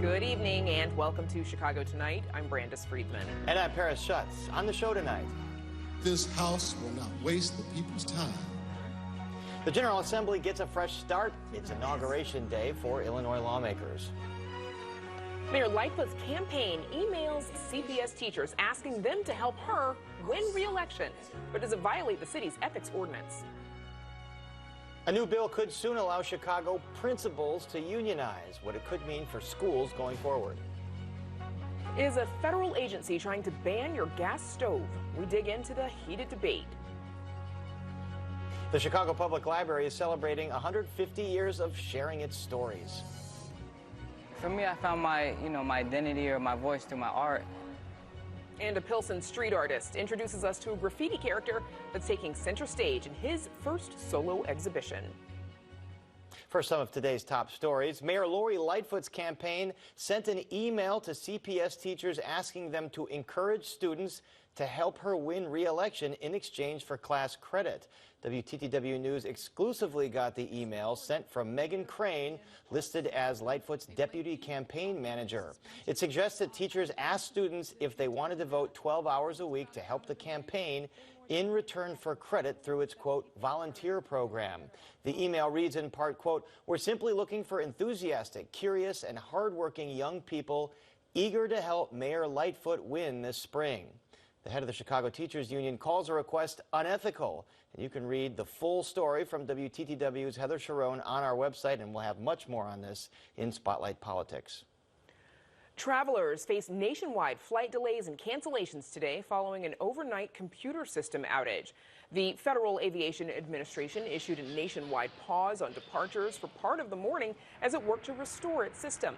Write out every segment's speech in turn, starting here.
Good evening and welcome to Chicago Tonight. I'm Brandis Friedman. And I'm Paris Schutz. On the show tonight, this House will not waste the people's time. The General Assembly gets a fresh start. It's inauguration day for Illinois lawmakers. Mayor Lightfoot's campaign emails CPS teachers asking them to help her win re-election. But does it violate the city's ethics ordinance? A new bill could soon allow Chicago principals to unionize, what it could mean for schools going forward. Is a federal agency trying to ban your gas stove? We dig into the heated debate. The Chicago Public Library is celebrating 150 years of sharing its stories. For me, I found my identity or my voice through my art. And a Pilsen street artist introduces us to a graffiti character that's taking center stage in his first solo exhibition. For some of today's top stories, Mayor Lori Lightfoot's campaign sent an email to CPS teachers asking them to encourage students to help her win re-election in exchange for class credit. WTTW News exclusively got the email sent from Megan Crane, listed as Lightfoot's deputy campaign manager. It suggests that teachers ask students if they wanted to vote 12 hours a week to help the campaign in return for credit through its, quote, volunteer program. The email reads in part, quote, "We're simply looking for enthusiastic, curious, and hardworking young people eager to help Mayor Lightfoot win this spring." The head of the Chicago Teachers Union calls the request unethical. And you can read the full story from WTTW's Heather Sharon on our website, and we'll have much more on this in Spotlight Politics. Travelers face nationwide flight delays and cancellations today following an overnight computer system outage. The Federal Aviation Administration issued a nationwide pause on departures for part of the morning as it worked to restore its system.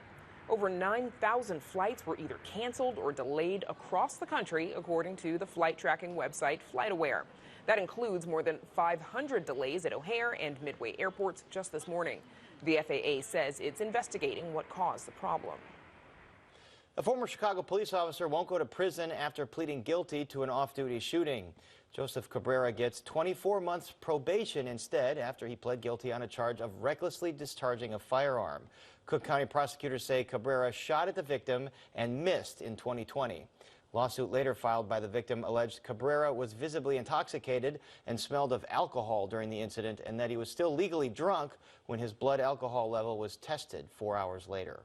Over 9,000 flights were either canceled or delayed across the country, according to the flight tracking website FlightAware. That includes more than 500 delays at O'Hare and Midway airports just this morning. The FAA says it's investigating what caused the problem. A former Chicago police officer won't go to prison after pleading guilty to an off-duty shooting. Joseph Cabrera gets 24 months probation instead after he pled guilty on a charge of recklessly discharging a firearm. Cook County prosecutors say Cabrera shot at the victim and missed in 2020. Lawsuit later filed by the victim alleged Cabrera was visibly intoxicated and smelled of alcohol during the incident, and that he was still legally drunk when his blood alcohol level was tested 4 hours later.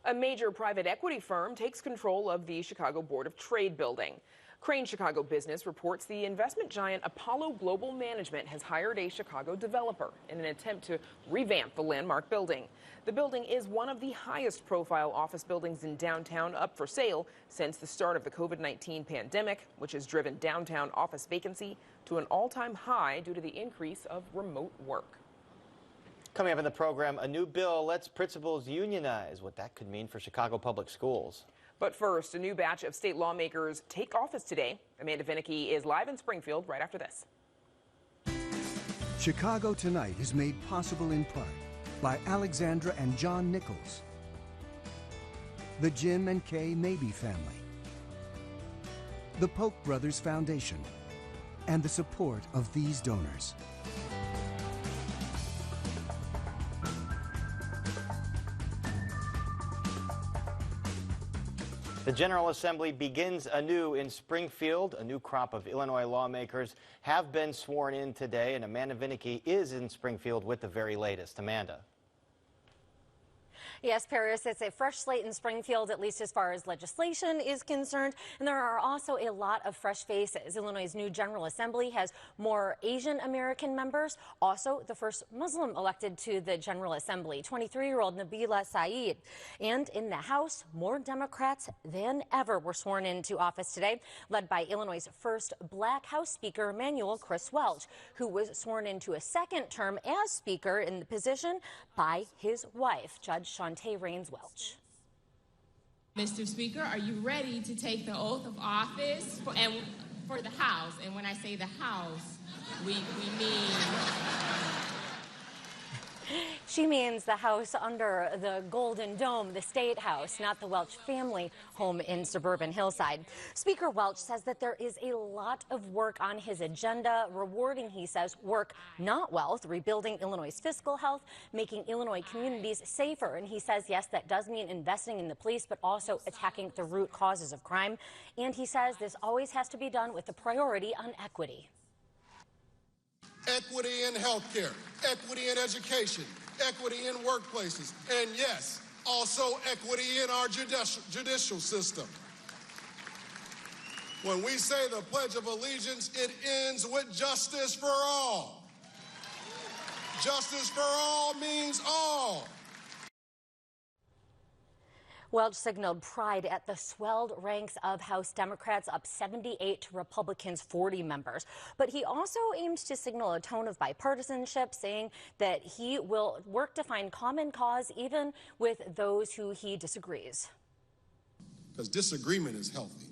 A major private equity firm takes control of the Chicago Board of Trade building. Crane Chicago Business reports the investment giant Apollo Global Management has hired a Chicago developer in an attempt to revamp the landmark building. The building is one of the highest profile office buildings in downtown up for sale since the start of the COVID-19 pandemic, which has driven downtown office vacancy to an all-time high due to the increase of remote work. Coming up in the program, a new bill lets principals unionize, what that could mean for Chicago public schools. But first, a new batch of state lawmakers take office today. Amanda Vinicky is live in Springfield right after this. Chicago Tonight is made possible in part by Alexandra and John Nichols, the Jim and Kay Mabey family, the Polk Brothers Foundation, and the support of these donors. The General Assembly begins anew in Springfield. A new crop of Illinois lawmakers have been sworn in today, and Amanda Vinicky is in Springfield with the very latest. Amanda. Yes, Paris, it's a fresh slate in Springfield, at least as far as legislation is concerned. And there are also a lot of fresh faces. Illinois' new General Assembly has more Asian American members, also the first Muslim elected to the General Assembly, 23-year-old Nabila Saeed. And in the House, more Democrats than ever were sworn into office today, led by Illinois' first black House Speaker, Emanuel Chris Welch, who was sworn into a second term as Speaker in the position by his wife, Judge Shantae Rains Welch. Mr. Speaker, are you ready to take the oath of office for the House? And when I say the House, we mean She means the house under the Golden Dome, the State House, not the Welch family home in suburban Hillside. Speaker Welch says that there is a lot of work on his agenda, rewarding, he says, work, not wealth, rebuilding Illinois' fiscal health, making Illinois communities safer. And he says, yes, that does mean investing in the police, but also attacking the root causes of crime. And he says this always has to be done with a priority on equity. Equity in healthcare, equity in education, equity in workplaces, and yes, also equity in our judicial system. When we say the Pledge of Allegiance, it ends with justice for all. Justice for all means all. Welch signaled pride at the swelled ranks of House Democrats, up 78 to Republicans' 40 members. But he also aimed to signal a tone of bipartisanship, saying that he will work to find common cause even with those who he disagrees. Because disagreement is healthy.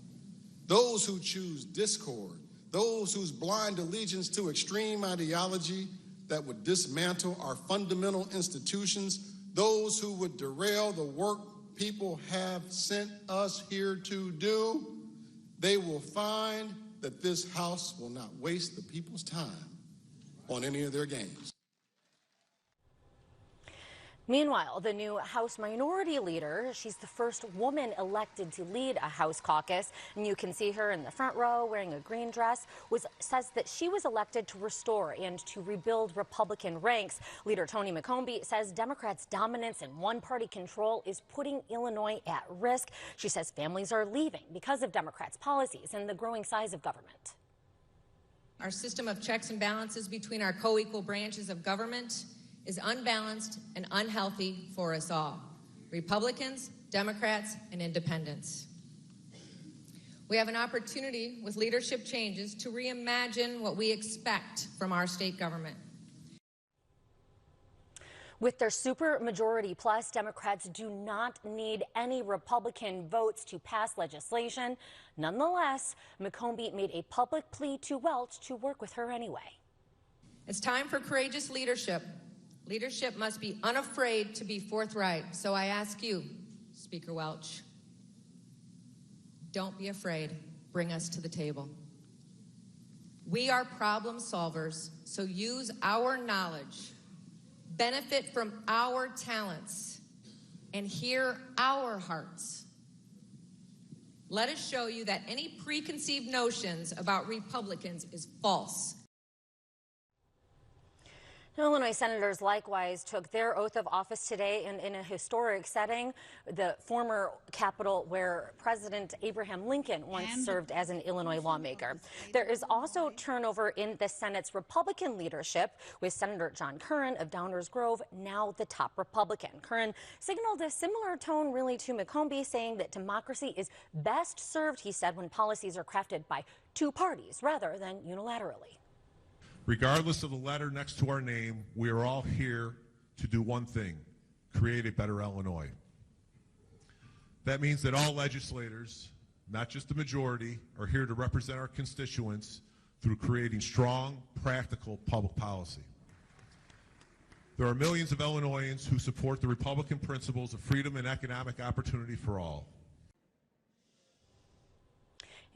Those who choose discord, those whose blind allegiance to extreme ideology that would dismantle our fundamental institutions, those who would derail the work people have sent us here to do, they will find that this House will not waste the people's time on any of their games. Meanwhile, the new House Minority Leader, she's the first woman elected to lead a House caucus, and you can see her in the front row wearing a green dress, says that she was elected to restore and to rebuild Republican ranks. Leader Tony McCombie says Democrats' dominance and one-party control is putting Illinois at risk. She says families are leaving because of Democrats' policies and the growing size of government. Our system of checks and balances between our co-equal branches of government is unbalanced and unhealthy for us all, Republicans, Democrats, and independents. We have an opportunity with leadership changes to reimagine what we expect from our state government. With their supermajority plus, Democrats do not need any Republican votes to pass legislation. Nonetheless, McCombie made a public plea to Welch to work with her anyway. It's time for courageous leadership. Leadership must be unafraid to be forthright. So I ask you, Speaker Welch, don't be afraid. Bring us to the table. We are problem solvers, so use our knowledge, benefit from our talents, and hear our hearts. Let us show you that any preconceived notions about Republicans is false. Illinois senators likewise took their oath of office today in a historic setting, the former Capitol where President Abraham Lincoln once served as an Illinois lawmaker. There is also turnover in the Senate's Republican leadership, with Senator John Curran of Downers Grove now the top Republican. Curran signaled a similar tone really to McCombie, saying that democracy is best served, he said, when policies are crafted by two parties rather than unilaterally. Regardless of the letter next to our name, we are all here to do one thing: create a better Illinois. That means that all legislators, not just the majority, are here to represent our constituents through creating strong, practical public policy. There are millions of Illinoisans who support the Republican principles of freedom and economic opportunity for all.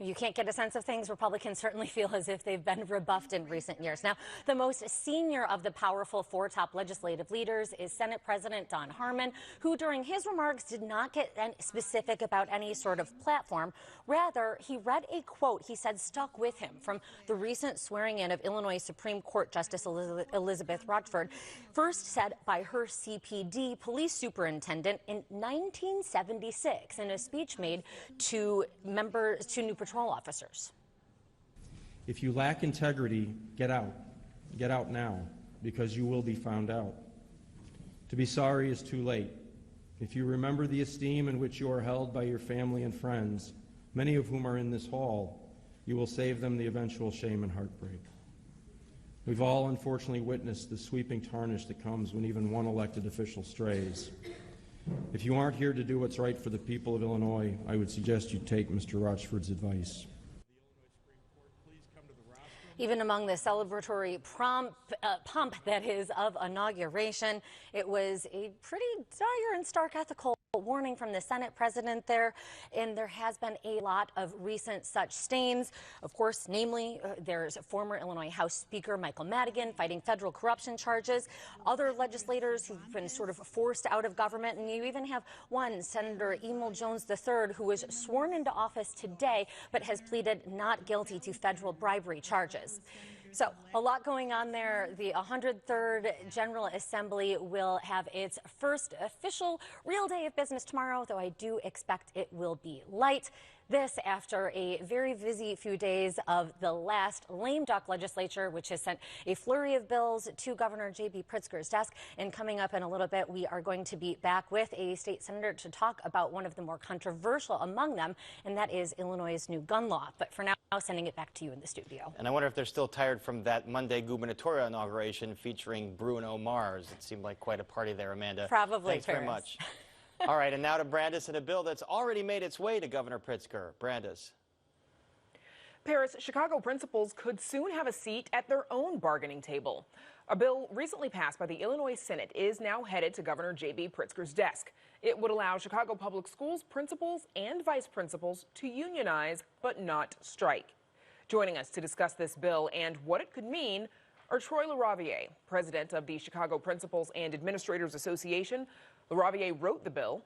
If you can't get a sense of things, Republicans certainly feel as if they've been rebuffed in recent years. Now, the most senior of the powerful four top legislative leaders is Senate President Don Harmon, who during his remarks did not get specific about any sort of platform. Rather, he read a quote he said stuck with him from the recent swearing in of Illinois Supreme Court Justice Elizabeth Rochford, first said by her CPD police superintendent in 1976 in a speech made to new patrol officers. If you lack integrity, get out. Get out now, because you will be found out. To be sorry is too late. If you remember the esteem in which you are held by your family and friends, many of whom are in this hall, you will save them the eventual shame and heartbreak. We've all unfortunately witnessed the sweeping tarnish that comes when even one elected official strays. If you aren't here to do what's right for the people of Illinois, I would suggest you take Mr. Rochford's advice. Even among the celebratory pump that is of inauguration, it was a pretty dire and stark ethical warning from the Senate president there, and there has been a lot of recent such stains. Of course, namely, there's former Illinois House Speaker Michael Madigan fighting federal corruption charges, other legislators who've been sort of forced out of government, and you even have one, Senator Emil Jones III, who was sworn into office today but has pleaded not guilty to federal bribery charges. So a lot going on there. The 103rd General Assembly will have its first official real day of business tomorrow, though I do expect it will be light. This after a very busy few days of the last lame duck legislature, which has sent a flurry of bills to Governor J.B. Pritzker's desk. And coming up in a little bit, we are going to be back with a state senator to talk about one of the more controversial among them, and that is Illinois' new gun law. But for now, sending it back to you in the studio. And I wonder if they're still tired from that Monday gubernatorial inauguration featuring Bruno Mars. It seemed like quite a party there, Amanda. Probably. Thanks very much. All right, and now to Brandis and a bill that's already made its way to Governor Pritzker. Brandis. Paris, Chicago principals could soon have a seat at their own bargaining table. A bill recently passed by the Illinois Senate is now headed to Governor J.B. Pritzker's desk. It would allow Chicago Public Schools principals and vice principals to unionize but not strike. Joining us to discuss this bill and what it could mean are Troy LaRaviere, president of the Chicago Principals and Administrators Association. LaRaviere wrote the bill,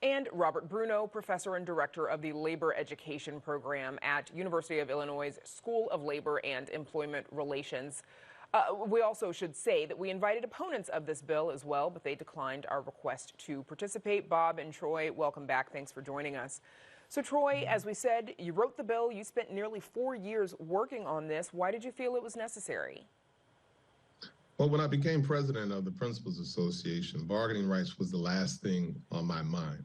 and Robert Bruno, professor and director of the Labor Education Program at University of Illinois School of Labor and Employment Relations. We also should say that we invited opponents of this bill as well, but they declined our request to participate. Bob and Troy, welcome back. Thanks for joining us. So, Troy, as we said, you wrote the bill. You spent nearly 4 years working on this. Why did you feel it was necessary? Well, when I became president of the Principals Association, bargaining rights was the last thing on my mind.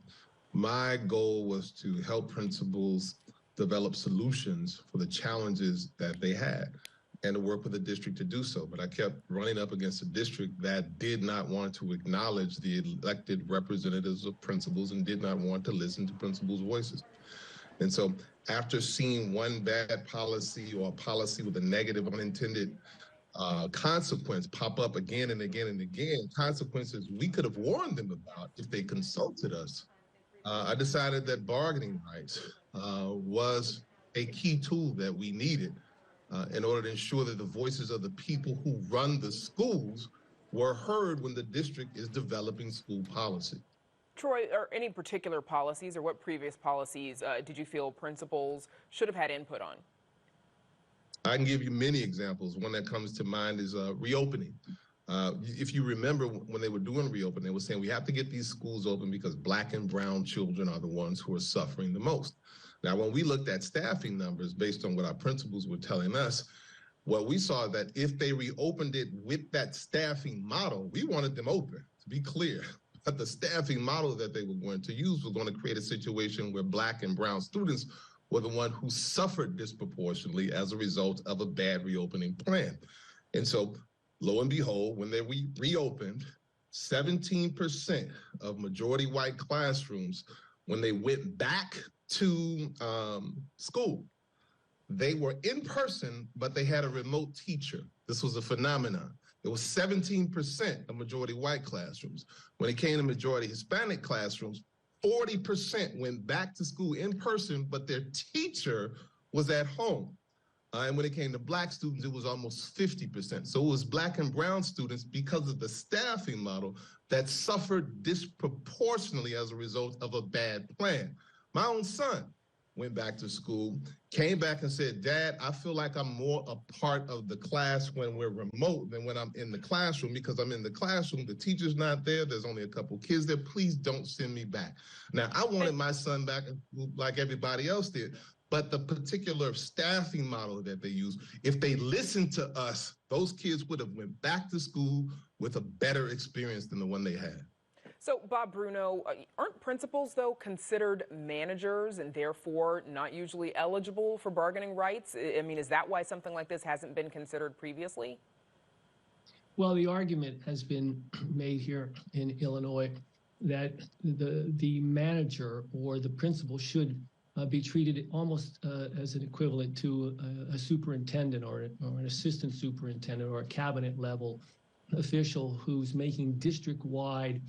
My goal was to help principals develop solutions for the challenges that they had and to work with the district to do so. But I kept running up against a district that did not want to acknowledge the elected representatives of principals and did not want to listen to principals' voices. And so after seeing one bad policy or a policy with a negative unintended consequence pop up again and again and again, consequences we could have warned them about if they consulted us, I decided that bargaining rights was a key tool that we needed in order to ensure that the voices of the people who run the schools were heard when the district is developing school policy. Troy, are any particular policies or what previous policies did you feel principals should have had input on? I can give you many examples. One that comes to mind is reopening. If you remember when they were doing reopening, they were saying we have to get these schools open because Black and brown children are the ones who are suffering the most. Now, when we looked at staffing numbers based on what our principals were telling us, well, we saw that if they reopened it with that staffing model, we wanted them open, to be clear. But the staffing model that they were going to use was going to create a situation where Black and brown students were the one who suffered disproportionately as a result of a bad reopening plan. And so, lo and behold, when they reopened, 17% of majority white classrooms, when they went back to school, they were in person, but they had a remote teacher. This was a phenomenon. It was 17% of majority white classrooms. When it came to majority Hispanic classrooms, 40% went back to school in person, but their teacher was at home. And when it came to Black students, it was almost 50%. So it was Black and brown students, because of the staffing model, that suffered disproportionately as a result of a bad plan. My own son went back to school, came back and said, Dad, I feel like I'm more a part of the class when we're remote than when I'm in the classroom, because I'm in the classroom, the teacher's not there, there's only a couple kids there, please don't send me back. Now, I wanted my son back like everybody else did, but the particular staffing model that they use, if they listened to us, those kids would have went back to school with a better experience than the one they had. So, Bob Bruno, aren't principals, though, considered managers and therefore not usually eligible for bargaining rights? I mean, is that why something like this hasn't been considered previously? Well, the argument has been made here in Illinois that the manager or the principal should be treated almost as an equivalent to a superintendent or an assistant superintendent or a cabinet level official who's making district-wide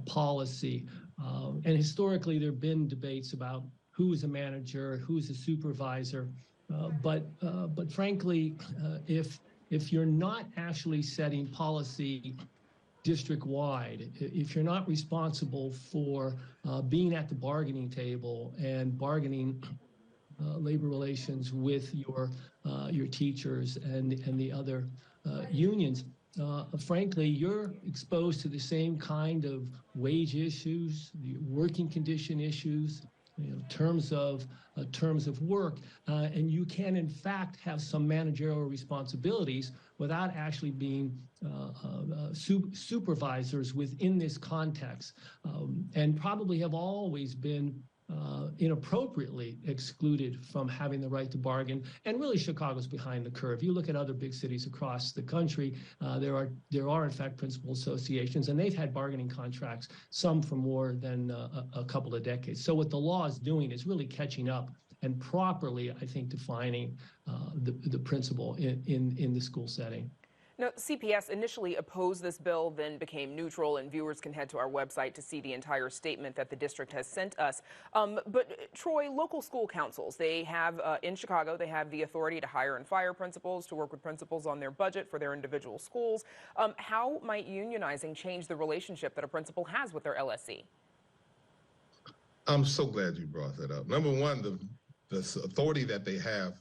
policy. And historically, there have been debates about who is a manager, who's a supervisor. But frankly, if you're not actually setting policy district-wide, if you're not responsible for being at the bargaining table and bargaining labor relations with your teachers and the other unions, frankly, you're exposed to the same kind of wage issues, the working condition issues, terms of work, and you can in fact have some managerial responsibilities without actually being supervisors within this context, and probably have always been inappropriately excluded from having the right to bargain. And really, Chicago's behind the curve. You look at other big cities across the country, there are in fact principal associations, and they've had bargaining contracts, some for more than a couple of decades. So what the law is doing is really catching up and properly, I think, defining the principle in the school setting. Now, CPS initially opposed this bill, then became neutral, and viewers can head to our website to see the entire statement that the district has sent us. But Troy, local school councils, they have, in Chicago, they have the authority to hire and fire principals, to work with principals on their budget for their individual schools. How might unionizing change the relationship that a principal has with their LSC? I'm so glad you brought that up. Number one, the authority that they have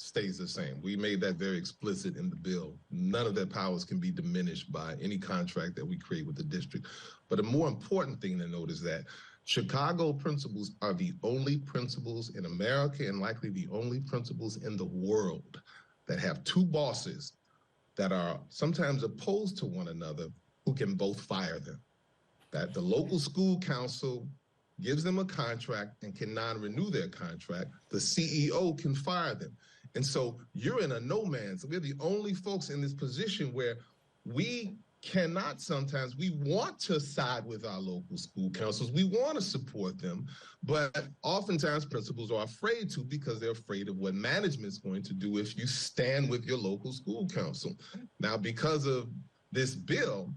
stays the same. We made that very explicit in the bill. None of their powers can be diminished by any contract that we create with the district. But a more important thing to note is that Chicago principals are the only principals in America, and likely the only principals in the world, that have two bosses that are sometimes opposed to one another who can both fire them. That the local school council gives them a contract and can non-renew their contract. The CEO can fire them. And so you're in a no man's. We're the only folks in this position where we cannot sometimes, we want to side with our local school councils. We want to support them, but oftentimes principals are afraid to, because they're afraid of what management's going to do if you stand with your local school council. Now, because of this bill,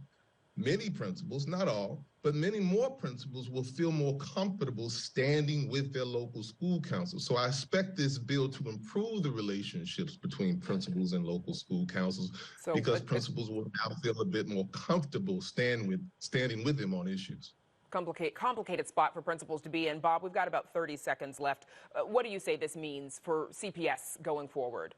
many principals, not all, but many more principals will feel more comfortable standing with their local school council. So I expect this bill to improve the relationships between principals and local school councils, because principals will now feel a bit more comfortable standing with them on issues. Complicated spot for principals to be in. Bob, we've got about 30 seconds left. What do you say this means for CPS going forward?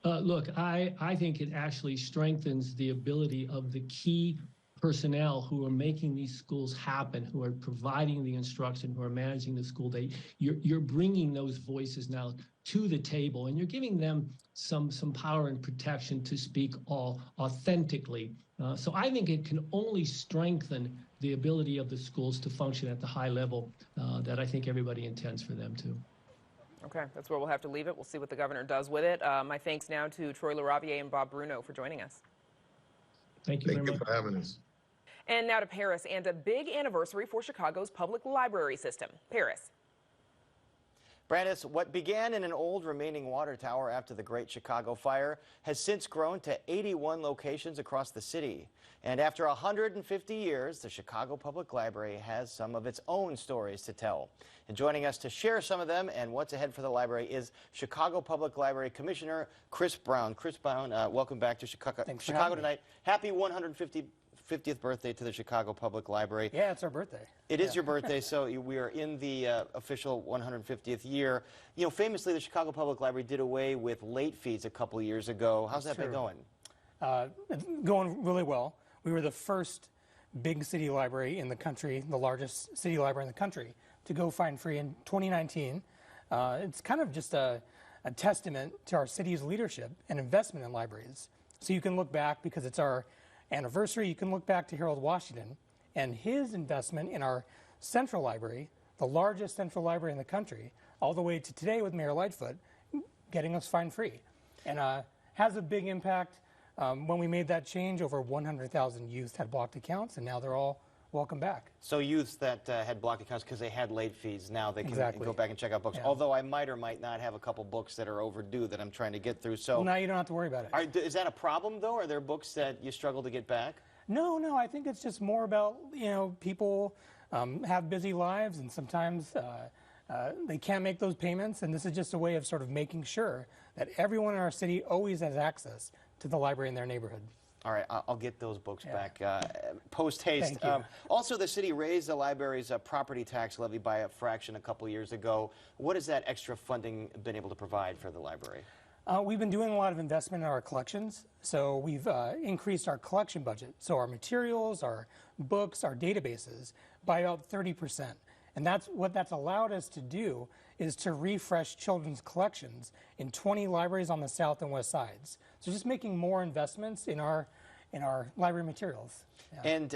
Look, I think it actually strengthens the ability of the key personnel who are making these schools happen, who are providing the instruction, who are managing the school day. You're bringing those voices now to the table, and you're giving them some power and protection to speak all authentically. So I think it can only strengthen the ability of the schools to function at the high level that I think everybody intends for them to. Okay, that's where we'll have to leave it. We'll see what the governor does with it. My thanks now to Troy LaRaviere and Bob Bruno for joining us. Thank you very much. Thank you for having us. And now to Paris, and a big anniversary for Chicago's public library system. Paris. Brandis, what began in an old remaining water tower after the Great Chicago Fire has since grown to 81 locations across the city. And after 150 years, the Chicago Public Library has some of its own stories to tell. And joining us to share some of them and what's ahead for the library is Chicago Public Library Commissioner Chris Brown. Chris Brown, welcome back to Chicago tonight. Happy 150th birthday to the Chicago Public Library. Yeah, it's our birthday. It is your birthday, so we are in the official 150th year. You know, famously, the Chicago Public Library did away with late fees a couple years ago. How's that been going? It's going really well. We were the first big city library in the country, the largest city library in the country, to go fine-free in 2019. It's kind of just a testament to our city's leadership and investment in libraries. So you can look back, because it's our anniversary, you can look back to Harold Washington and his investment in our central library, the largest central library in the country, all the way to today with Mayor Lightfoot getting us fine-free. And has a big impact. When we made that change, over 100,000 youth had blocked accounts, and now they're all welcome back. So youths that had blocked accounts because they had late fees, now they can go back and check out books. Yeah. Although I might or might not have a couple books that are overdue that I'm trying to get through. So Well, now you don't have to worry about it. is that a problem, though? Are there books that you struggle to get back? No, I think it's just more about, people have busy lives, and sometimes they can't make those payments, and this is just a way of sort of making sure that everyone in our city always has access to the library in their neighborhood. All right, I'll get those books back post-haste. Thank you. Also, the city raised the library's property tax levy by a fraction a couple years ago. What has that extra funding been able to provide for the library? We've been doing a lot of investment in our collections, so we've increased our collection budget. So our materials, our books, our databases by about 30%. And that's what that's allowed us to do is to refresh children's collections in 20 libraries on the south and west sides. So just making more investments in our library materials. Yeah. And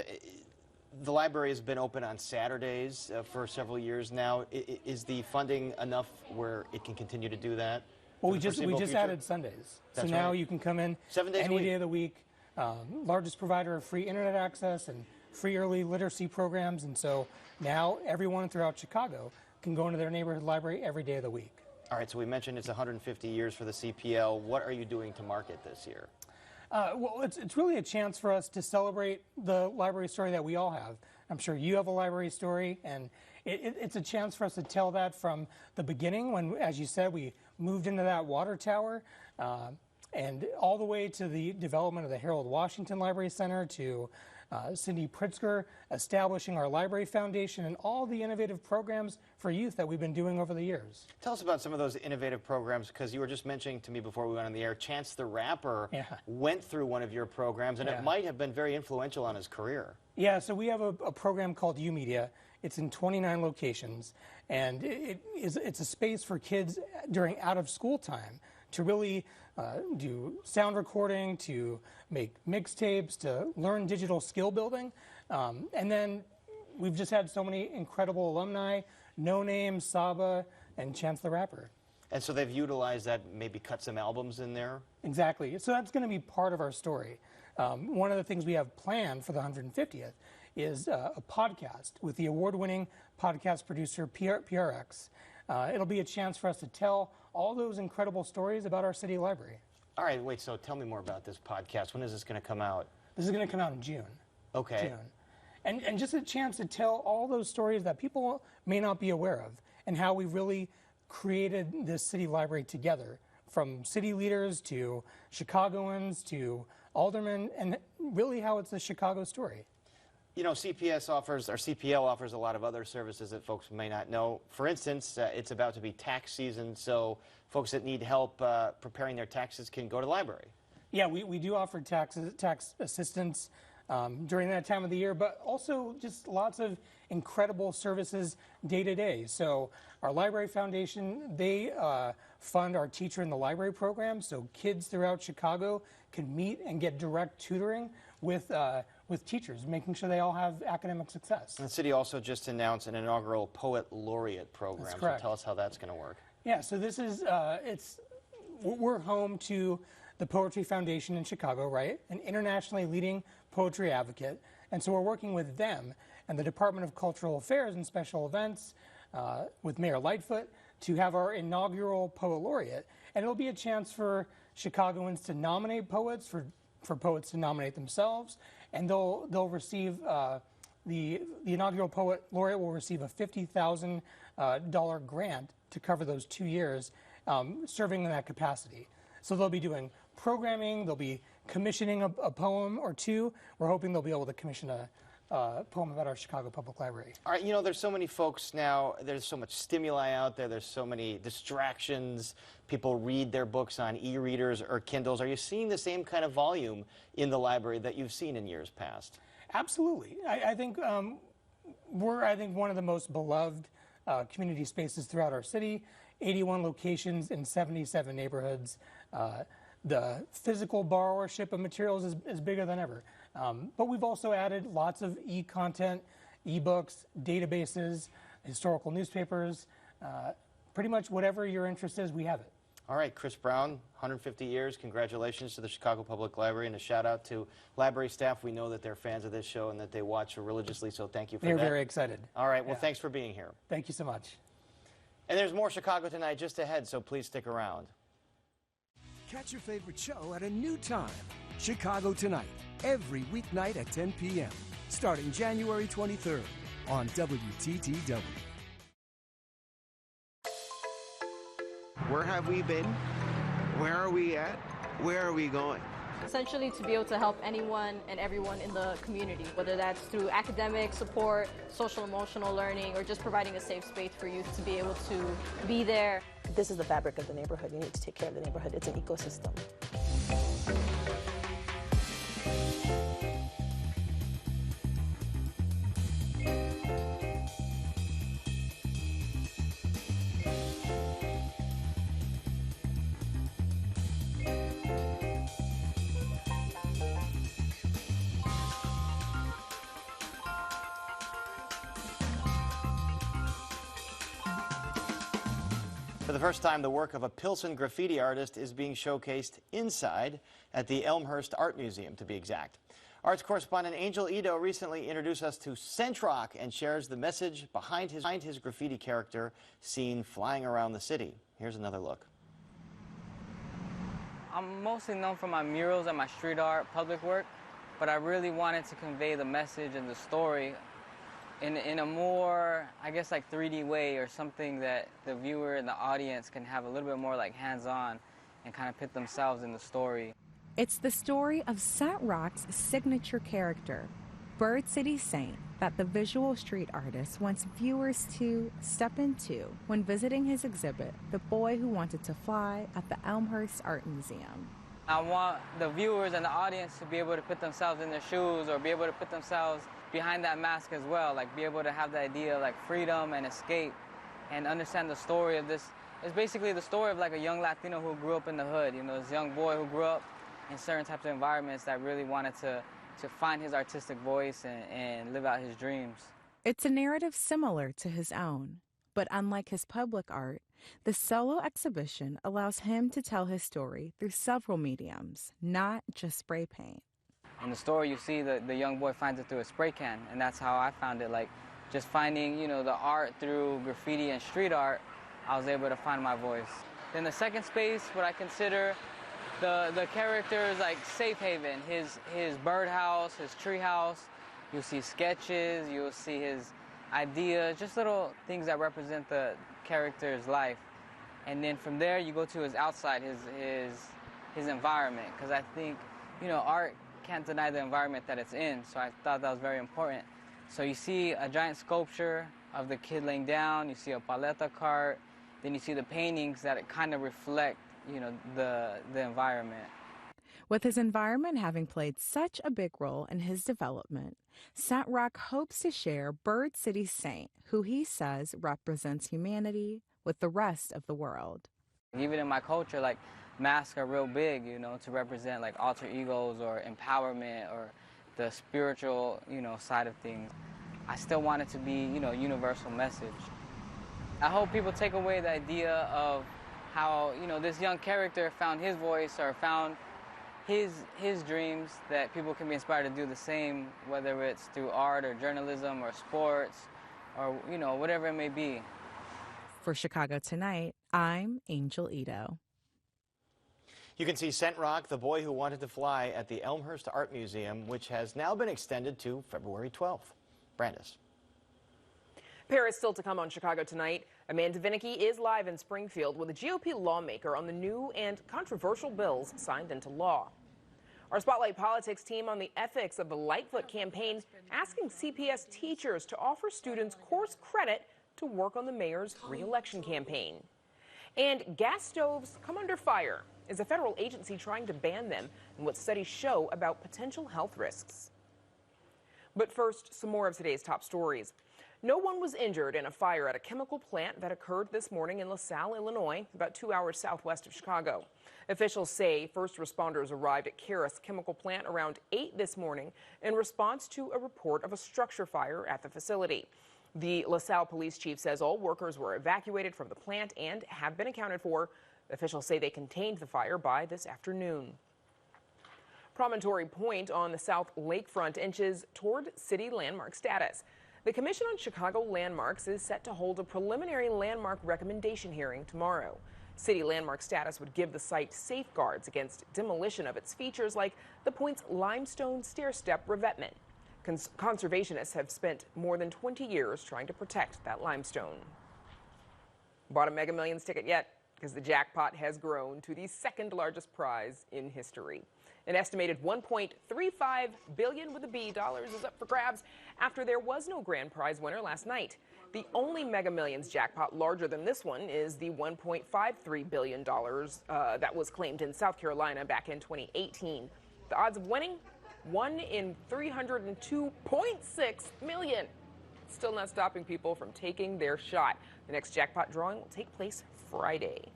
the library has been open on Saturdays for several years now. Is the funding enough where it can continue to do that? Well, we just added Sundays. That's so now right. you can come in 7 days any a week. day of the week. Largest provider of free internet access and free early literacy programs. And so now everyone throughout Chicago can go into their neighborhood library every day of the week. All right, so we mentioned it's 150 years for the CPL. What are you doing to market this year? Well, it's really a chance for us to celebrate the library story that we all have. I'm sure you have a library story, and it's a chance for us to tell that from the beginning when, as you said, we moved into that water tower, and all the way to the development of the Harold Washington Library Center, to Cindy Pritzker establishing our library foundation, and all the innovative programs for youth that we've been doing over the years. Tell us about some of those innovative programs, because you were just mentioning to me before we went on the air, Chance the Rapper went through one of your programs, and it might have been very influential on his career. Yeah, so we have a program called U-Media. It's in 29 locations, and it's a space for kids during out-of-school time to really do sound recording, to make mixtapes, to learn digital skill building. And then we've just had so many incredible alumni, No Name, Saba, and Chance the Rapper. And so they've utilized that, maybe cut some albums in there? Exactly. So that's going to be part of our story. One of the things we have planned for the 150th is a podcast with the award-winning podcast producer PRX. It'll be a chance for us to tell all those incredible stories about our city library. All right, wait, so tell me more about this podcast. When is this going to come out? This is going to come out in June. Okay. June. And just a chance to tell all those stories that people may not be aware of, and how we really created this city library together, from city leaders to Chicagoans to aldermen, and really how it's the Chicago story. You know, CPL offers a lot of other services that folks may not know. For instance, it's about to be tax season, so folks that need help preparing their taxes can go to the library. Yeah, we do offer tax assistance during that time of the year, but also just lots of incredible services day to day. So our Library Foundation, they fund our Teacher in the Library program, so kids throughout Chicago can meet and get direct tutoring with teachers, making sure they all have academic success. And the city also just announced an inaugural Poet Laureate program. That's correct. So tell us how that's going to work. Yeah, so this is, we're home to the Poetry Foundation in Chicago, right? An internationally leading poetry advocate. And so we're working with them and the Department of Cultural Affairs and Special Events with Mayor Lightfoot to have our inaugural Poet Laureate. And it'll be a chance for Chicagoans to nominate poets, for poets to nominate themselves, and they'll receive the inaugural Poet Laureate will receive a $50,000 grant to cover those 2 years serving in that capacity. So they'll be doing programming, they'll be commissioning a poem or two. We're hoping they'll be able to commission a poem about our Chicago Public Library. All right, you know, there's so many folks now, there's so much stimuli out there, there's so many distractions. People read their books on e-readers or Kindles. Are you seeing the same kind of volume in the library that you've seen in years past? Absolutely. I think we're one of the most beloved community spaces throughout our city. 81 locations in 77 neighborhoods. The physical borrowership of materials is bigger than ever. But we've also added lots of e-content, e-books, databases, historical newspapers. Pretty much whatever your interest is, we have it. All right, Chris Brown, 150 years. Congratulations to the Chicago Public Library, and a shout out to library staff. We know that they're fans of this show and that they watch religiously, so thank you for that. They're very excited. All right, well, thanks for being here. Thank you so much. And there's more Chicago Tonight just ahead, so please stick around. Catch your favorite show at a new time. Chicago Tonight, every weeknight at 10 p.m., starting January 23rd on WTTW. Where have we been? Where are we at? Where are we going? Essentially to be able to help anyone and everyone in the community, whether that's through academic support, social emotional learning, or just providing a safe space for youth to be able to be there. This is the fabric of the neighborhood. You need to take care of the neighborhood. It's an ecosystem. For the first time, the work of a Pilsen graffiti artist is being showcased inside at the Elmhurst Art Museum, to be exact. Arts correspondent Angel Ito recently introduced us to Sen and shares the message behind his graffiti character seen flying around the city. Here's another look. I'm mostly known for my murals and my street art public work, but I really wanted to convey the message and the story in a more, I guess, like 3D way, or something that the viewer and the audience can have a little bit more like hands-on and kind of put themselves in the story. It's the story of Sen signature character, Bird City Saint, that the visual street artist wants viewers to step into when visiting his exhibit, The Boy Who Wanted to Fly, at the Elmhurst Art Museum. I want the viewers and the audience to be able to put themselves in their shoes, or be able to put themselves behind that mask as well, like be able to have the idea of like freedom and escape, and understand the story of this. It's basically the story of like a young Latino who grew up in the hood, you know, this young boy who grew up in certain types of environments that really wanted to find his artistic voice and live out his dreams. It's a narrative similar to his own, but unlike his public art, the solo exhibition allows him to tell his story through several mediums, not just spray paint. In the story, you see the young boy finds it through a spray can, and that's how I found it. Like, just finding, you know, the art through graffiti and street art, I was able to find my voice. Then the second space, what I consider the character's like safe haven, his birdhouse, his tree house. You'll see sketches, you'll see his ideas, just little things that represent the character's life. And then from there, you go to his outside, his environment, because I think, you know, art can't deny the environment that it's in, so I thought that was very important. So you see a giant sculpture of the kid laying down, you see a paleta cart, then you see the paintings that kind of reflect, you know, the environment. With his environment having played such a big role in his development, Sen hopes to share Bird City Saint, who he says represents humanity, with the rest of the world. Even in my culture, like, masks are real big, you know, to represent like alter egos or empowerment or the spiritual, you know, side of things. I still want it to be, you know, a universal message. I hope people take away the idea of how, you know, this young character found his voice or found his dreams, that people can be inspired to do the same, whether it's through art or journalism or sports or, you know, whatever it may be. For Chicago Tonight, I'm Angel Ito. You can see Sen The Boy Who Wanted to Fly, at the Elmhurst Art Museum, which has now been extended to February 12th. Brandis. Paris still to come on Chicago Tonight. Amanda Vinicky is live in Springfield with a GOP lawmaker on the new and controversial bills signed into law. Our Spotlight Politics team on the ethics of the Lightfoot campaign, asking CPS teachers to offer students course credit to work on the mayor's re-election campaign. And gas stoves come under fire. Is a federal agency trying to ban them, and what studies show about potential health risks? But first, some more of today's top stories. No one was injured in a fire at a chemical plant that occurred this morning in LaSalle, Illinois, about 2 hours southwest of Chicago. Officials say first responders arrived at Karis Chemical Plant around 8 this morning in response to a report of a structure fire at the facility. The LaSalle police chief says all workers were evacuated from the plant and have been accounted for. Officials say they contained the fire by this afternoon. Promontory Point on the South Lakefront inches toward city landmark status. The Commission on Chicago Landmarks is set to hold a preliminary landmark recommendation hearing tomorrow. City landmark status would give the site safeguards against demolition of its features like the point's limestone stair-step revetment. Conservationists have spent more than 20 years trying to protect that limestone. Bought a Mega Millions ticket yet? Because the jackpot has grown to the second largest prize in history. An estimated $1.35 billion with a B dollars is up for grabs after there was no grand prize winner last night. The only Mega Millions jackpot larger than this one is the $1.53 billion that was claimed in South Carolina back in 2018. The odds of winning? 1 in 302.6 million. Still not stopping people from taking their shot. The next jackpot drawing will take place Friday.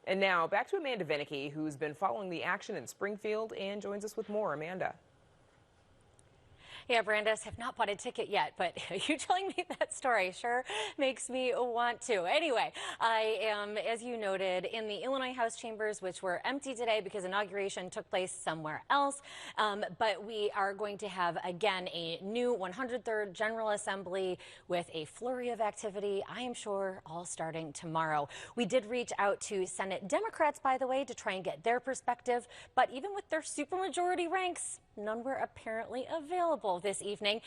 And now back to Amanda Vinicky, who's been following the action in Springfield and joins us with more. Amanda. Yeah, Brandis, have not bought a ticket yet, but you telling me that story sure makes me want to. Anyway, I am, as you noted, in the Illinois House chambers, which were empty today because inauguration took place somewhere else. But we are going to have, again, a new 103rd General Assembly with a flurry of activity, I am sure, all starting tomorrow. We did reach out to Senate Democrats, by the way, to try and get their perspective, but even with their supermajority ranks, none were apparently available this evening.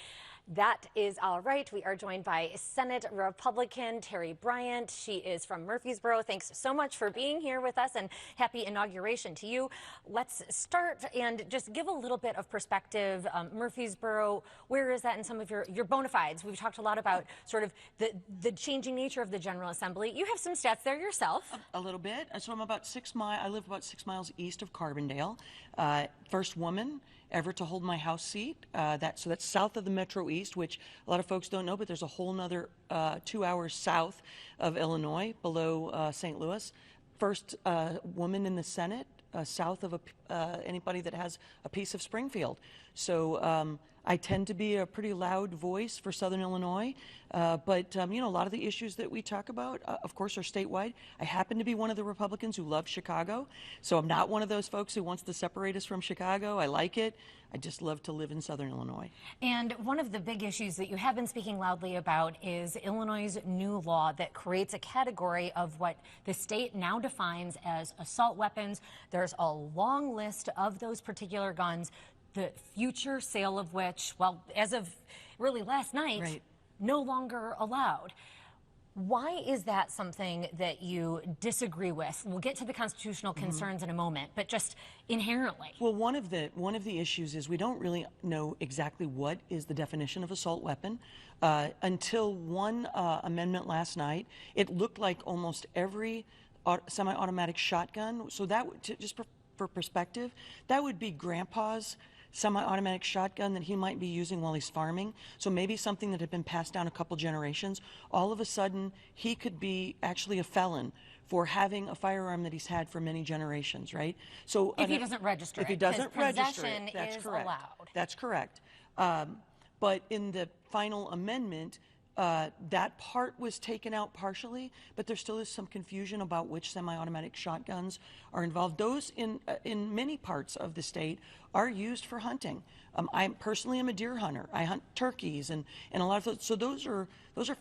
That is all right. We are joined by Senate Republican Terry Bryant. She is from Murfreesboro. Thanks so much for being here with us, and happy inauguration to you. Let's start and just give a little bit of perspective. Murfreesboro, where is that in some of your bona fides? We've talked a lot about sort of the changing nature of the General Assembly. You have some stats there yourself. A little bit. So I'm about 6 miles. I live about 6 miles east of Carbondale. First woman ever to hold my House seat. So that's south of the Metro East, which a lot of folks don't know, but there's a whole nother 2 hours south of Illinois, below St. Louis. First woman in the Senate south of anybody that has a piece of Springfield. So I tend to be a pretty loud voice for Southern Illinois, but you know, a lot of the issues that we talk about, of course, are statewide. I happen to be one of the Republicans who love Chicago, so I'm not one of those folks who wants to separate us from Chicago. I like it. I just love to live in Southern Illinois. And one of the big issues that you have been speaking loudly about is Illinois' new law that creates a category of what the state now defines as assault weapons. There's a long list of those particular guns, the future sale of which, well, as of really last night, right, no longer allowed. Why is that something that you disagree with? We'll get to the constitutional concerns in a moment, but just inherently. Well, one of the issues is we don't really know exactly what is the definition of assault weapon. Until one amendment last night, it looked like almost every semi-automatic shotgun. So that just for perspective, that would be Grandpa's semi-automatic shotgun that he might be using while he's farming. So maybe something that had been passed down a couple generations. All of a sudden, he could be actually a felon for having a firearm that he's had for many generations, right? So if he doesn't register it. If he doesn't register it, that's correct. Allowed. That's correct. But in the final amendment, that part was taken out partially, but there still is some confusion about which semi-automatic shotguns are involved. Those in many parts of the state are used for hunting. I personally am a deer hunter. I hunt turkeys and a lot of those. So those are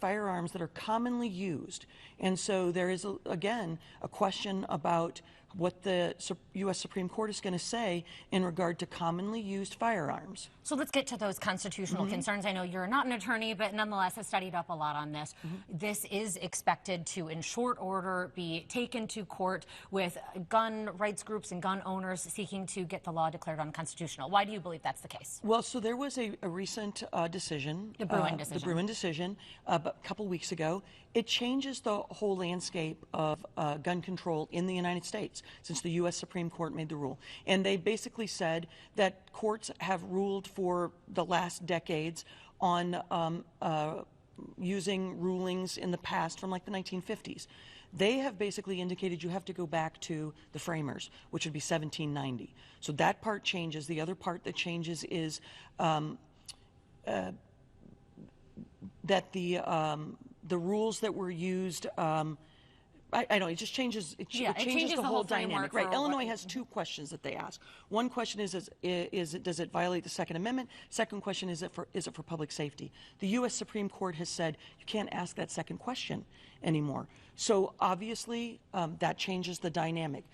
firearms that are commonly used. And so there is, again, a question about what the U.S. Supreme Court is going to say in regard to commonly used firearms. So let's get to those constitutional concerns. I know you're not an attorney, but nonetheless have studied up a lot on this. This is expected to, in short order, be taken to court with gun rights groups and gun owners seeking to get the law declared unconstitutional. Why do you believe that's the case? Well, so there was a recent decision. The Bruin decision. The Bruin decision a couple weeks ago. It changes the whole landscape of gun control in the United States since the U.S. Supreme Court made the rule. And they basically said that courts have ruled for the last decades on using rulings in the past from like the 1950s. They have basically indicated you have to go back to the framers, which would be 1790. So that part changes. The other part that changes is that the rules that were used, I know, it just changes, it changes the whole dynamic. Right, Illinois has two questions that they ask. One question is does it violate the Second Amendment? Second question is it for public safety? The U.S. Supreme Court has said you can't ask that second question anymore. So obviously that changes the dynamic.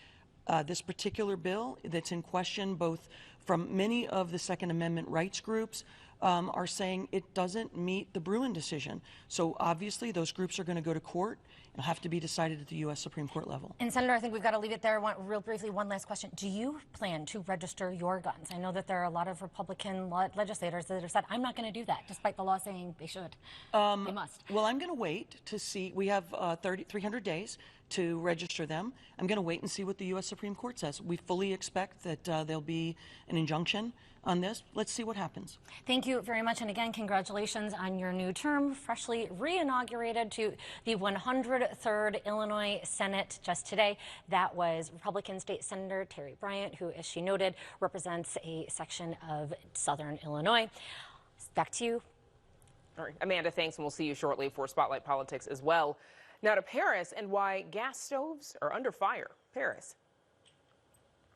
This particular bill that's in question, both from many of the Second Amendment rights groups, are saying it doesn't meet the Bruin decision. So obviously those groups are going to go to court. It'll have to be decided at the U.S. Supreme Court level. And Senator, I think we've got to leave it there. Real briefly, one last question. Do you plan to register your guns? I know that there are a lot of Republican legislators that have said, I'm not going to do that, despite the law saying they should. They must. Well, I'm going to wait to see. We have 300 days to register them. I'm going to wait and see what the U.S. Supreme Court says. We fully expect that there'll be an injunction on this. Let's see what happens. Thank you very much. And again, congratulations on your new term, freshly re-inaugurated to the 103rd Illinois Senate just today. That was Republican State Senator Terry Bryant, who, as she noted, represents a section of Southern Illinois. Back to you. All right, Amanda, thanks, and we'll see you shortly for Spotlight Politics as well. Now to Paris and why gas stoves are under fire. Paris.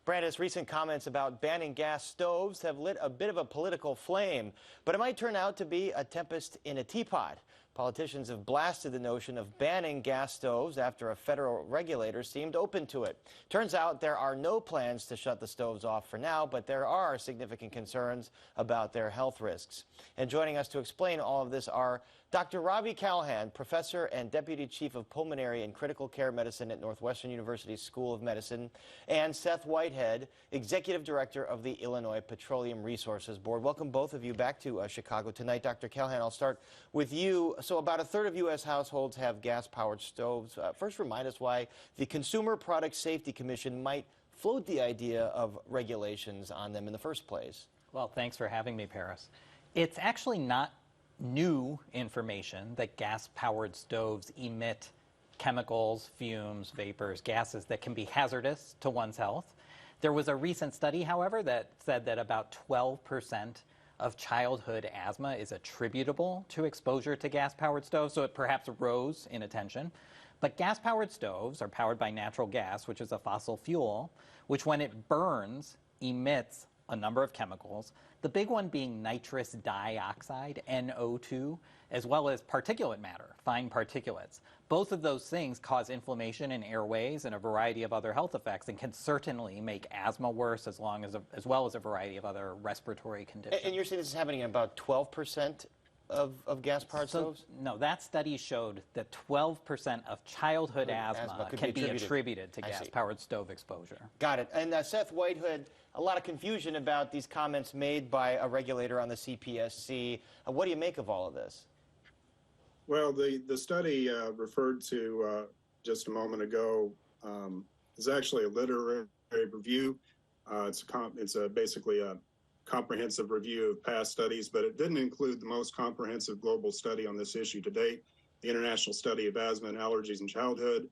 Brandis, recent comments about banning gas stoves have lit a bit of a political flame, but it might turn out to be a tempest in a teapot. Politicians have blasted the notion of banning gas stoves after a federal regulator seemed open to it. Turns out there are no plans to shut the stoves off for now, but there are significant concerns about their health risks. And joining us to explain all of this are Dr. Ravi Callahan, professor and deputy chief of pulmonary and critical care medicine at Northwestern University School of Medicine, and Seth Whitehead, executive director of the Illinois Petroleum Resources Board. Welcome both of you back to Chicago tonight. Dr. Callahan, I'll start with you. So about a third of U.S. households have gas-powered stoves. First, remind us why the Consumer Product Safety Commission might float the idea of regulations on them in the first place. Well, thanks for having me, Paris. It's actually not new information that gas-powered stoves emit chemicals, fumes, vapors, gases that can be hazardous to one's health. There was a recent study, however, that said that about 12% of childhood asthma is attributable to exposure to gas-powered stoves, so it perhaps rose in attention. But gas-powered stoves are powered by natural gas, which is a fossil fuel, which when it burns emits a number of chemicals, the big one being nitrous dioxide, NO2, as well as particulate matter, fine particulates. Both of those things cause inflammation in airways and a variety of other health effects and can certainly make asthma worse as well as a variety of other respiratory conditions. And you're saying this is happening in about 12% of gas-powered stoves? No, that study showed that 12% of childhood asthma can be attributed to gas-powered stove exposure. Got it. And Seth Whitehead, a lot of confusion about these comments made by a regulator on the CPSC. What do you make of all of this? Well, the study referred to just a moment ago is actually a literary review. It's basically a comprehensive review of past studies, but it didn't include the most comprehensive global study on this issue to date, the International Study of Asthma and Allergies in Childhood.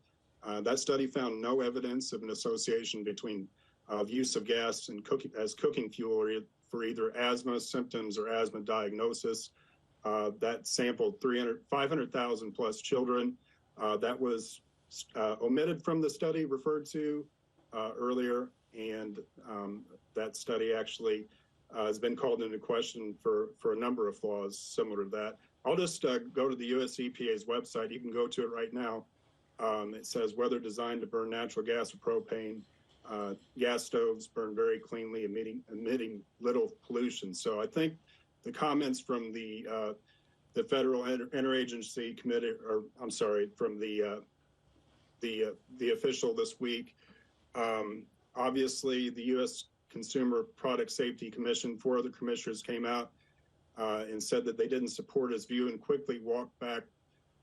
That study found no evidence of an association between use of gas and as cooking fuel for either asthma symptoms or asthma diagnosis. That sampled 500,000 plus children. That was omitted from the study referred to earlier, and that study actually has been called into question for a number of flaws similar to that. I'll just go to the US EPA's website. You can go to it right now. It says whether designed to burn natural gas or propane, gas stoves burn very cleanly, emitting little pollution. So I think the comments from the Federal Interagency Committee, or I'm sorry, from the official this week, obviously the U.S. Consumer Product Safety Commission, 4 other commissioners came out and said that they didn't support his view and quickly walked back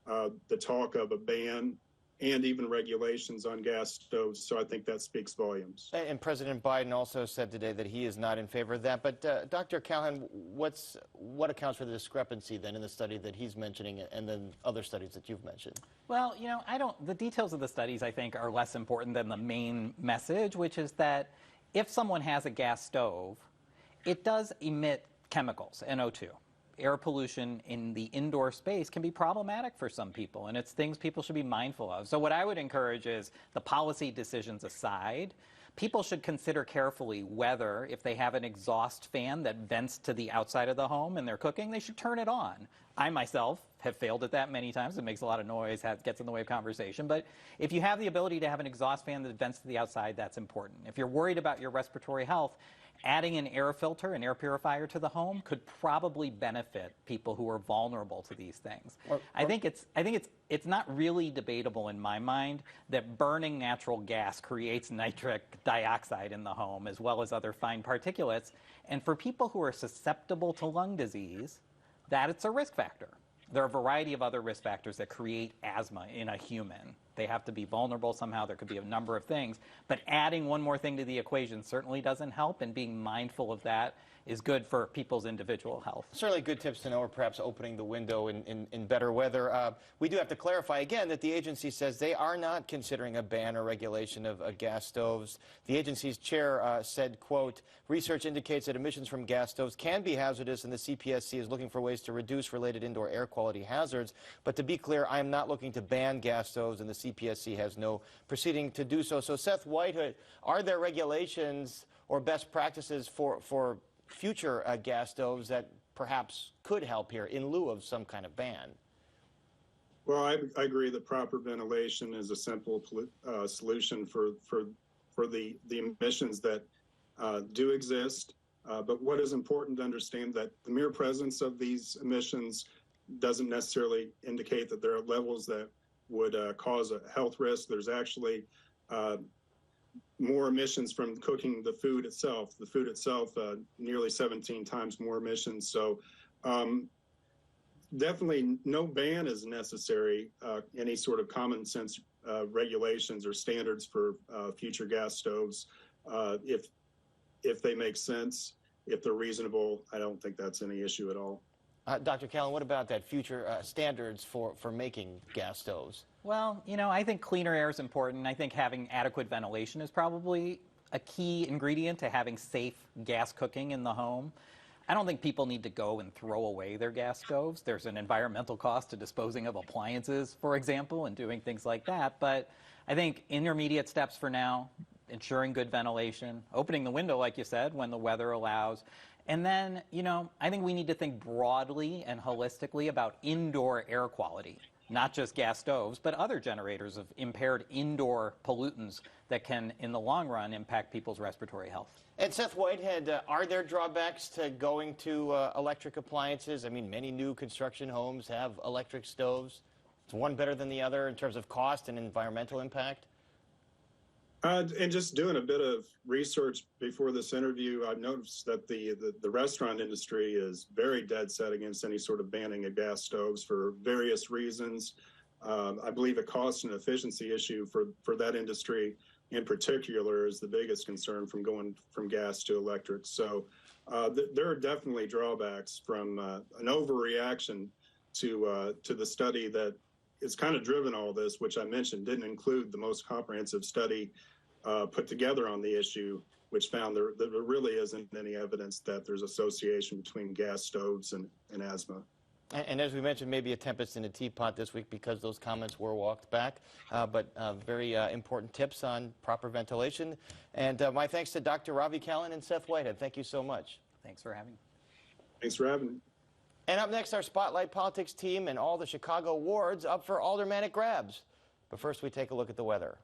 the talk of a ban and even regulations on gas stoves. So I think that speaks volumes. And President Biden also said today that he is not in favor of that. But Dr. Callahan, what accounts for the discrepancy then in the study that he's mentioning and then other studies that you've mentioned? Well, you know, the details of the studies, I think, are less important than the main message, which is that if someone has a gas stove, it does emit chemicals, NO2. air pollution in the indoor space can be problematic for some people, and it's things people should be mindful of. So what I would encourage is, the policy decisions aside, people should consider carefully whether, if they have an exhaust fan that vents to the outside of the home and they're cooking, they should turn it on. I myself have failed at that many times. It makes a lot of noise, gets in the way of conversation. But if you have the ability to have an exhaust fan that vents to the outside, that's important. If you're worried about your respiratory health, adding an air filter, an air purifier to the home could probably benefit people who are vulnerable to these things. I think it's not really debatable in my mind that burning natural gas creates nitric dioxide in the home as well as other fine particulates. And for people who are susceptible to lung disease, that it's a risk factor. There are a variety of other risk factors that create asthma in a human. They have to be vulnerable somehow. There could be a number of things. But adding one more thing to the equation certainly doesn't help, and being mindful of that is good for people's individual health. Certainly good tips to know, or perhaps opening the window in better weather. We do have to clarify again that the agency says they are not considering a ban or regulation of gas stoves. The agency's chair said, quote, research indicates that emissions from gas stoves can be hazardous, and the CPSC is looking for ways to reduce related indoor air quality hazards. But to be clear, I am not looking to ban gas stoves, and the CPSC has no proceeding to do so. So Seth Whitehood, are there regulations or best practices for future gas stoves that perhaps could help here in lieu of some kind of ban? Well, I agree that proper ventilation is a simple solution for the emissions that do exist. But what is important to understand that the mere presence of these emissions doesn't necessarily indicate that there are levels that would cause a health risk. There's actually more emissions from cooking the food itself. The food itself, nearly 17 times more emissions. So definitely no ban is necessary. Any sort of common sense regulations or standards for future gas stoves, if they make sense, if they're reasonable, I don't think that's any issue at all. Dr. Callan, what about that future standards for making gas stoves? Well, you know, I think cleaner air is important. I think having adequate ventilation is probably a key ingredient to having safe gas cooking in the home. I don't think people need to go and throw away their gas stoves. There's an environmental cost to disposing of appliances, for example, and doing things like that. But I think intermediate steps for now, ensuring good ventilation, opening the window, like you said, when the weather allows. And then, you know, I think we need to think broadly and holistically about indoor air quality, not just gas stoves, but other generators of impaired indoor pollutants that can, in the long run, impact people's respiratory health. And Seth Whitehead, are there drawbacks to going to electric appliances? I mean, many new construction homes have electric stoves. Is one better than the other in terms of cost and environmental impact? And just doing a bit of research before this interview, I've noticed that the restaurant industry is very dead set against any sort of banning of gas stoves for various reasons. I believe a cost and efficiency issue for that industry in particular is the biggest concern from going from gas to electric. So there are definitely drawbacks from an overreaction to the study that it's kind of driven all this, which I mentioned didn't include the most comprehensive study put together on the issue, which found there really isn't any evidence that there's association between gas stoves and asthma. And as we mentioned, maybe a tempest in a teapot this week because those comments were walked back, but very important tips on proper ventilation. And my thanks to Dr. Ravi Callan and Seth Whitehead. Thank you so much. Thanks for having me. Thanks for having me. And up next, our Spotlight Politics team and all the Chicago wards up for aldermanic grabs. But first, we take a look at the weather.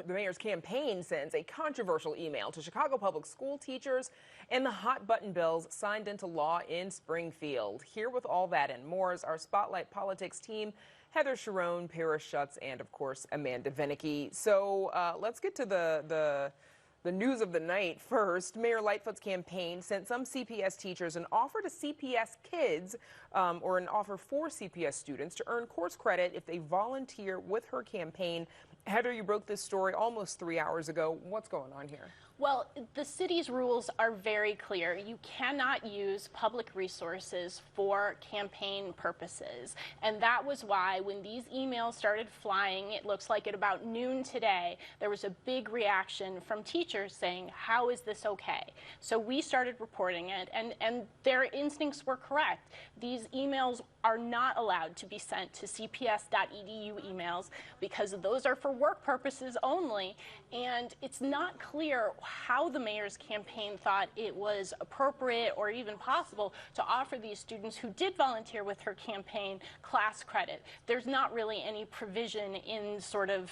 The mayor's campaign sends a controversial email to Chicago public school teachers, and the hot button bills signed into law in Springfield. Here with all that and more is our Spotlight Politics team, Heather Sharon, Paris Schutz, and of course Amanda Vinicky. So let's get to the news of the night first. Mayor Lightfoot's campaign sent some CPS teachers an offer to CPS kids, or an offer for CPS students to earn course credit if they volunteer with her campaign Heather, you broke this story almost 3 hours ago. What's going on here? Well, the city's rules are very clear. You cannot use public resources for campaign purposes. And that was why when these emails started flying, it looks like at about noon today, there was a big reaction from teachers saying, how is this okay? So we started reporting it, and their instincts were correct. These emails are not allowed to be sent to cps.edu emails because those are for work purposes only. And it's not clear how the mayor's campaign thought it was appropriate or even possible to offer these students who did volunteer with her campaign class credit. There's not really any provision in sort of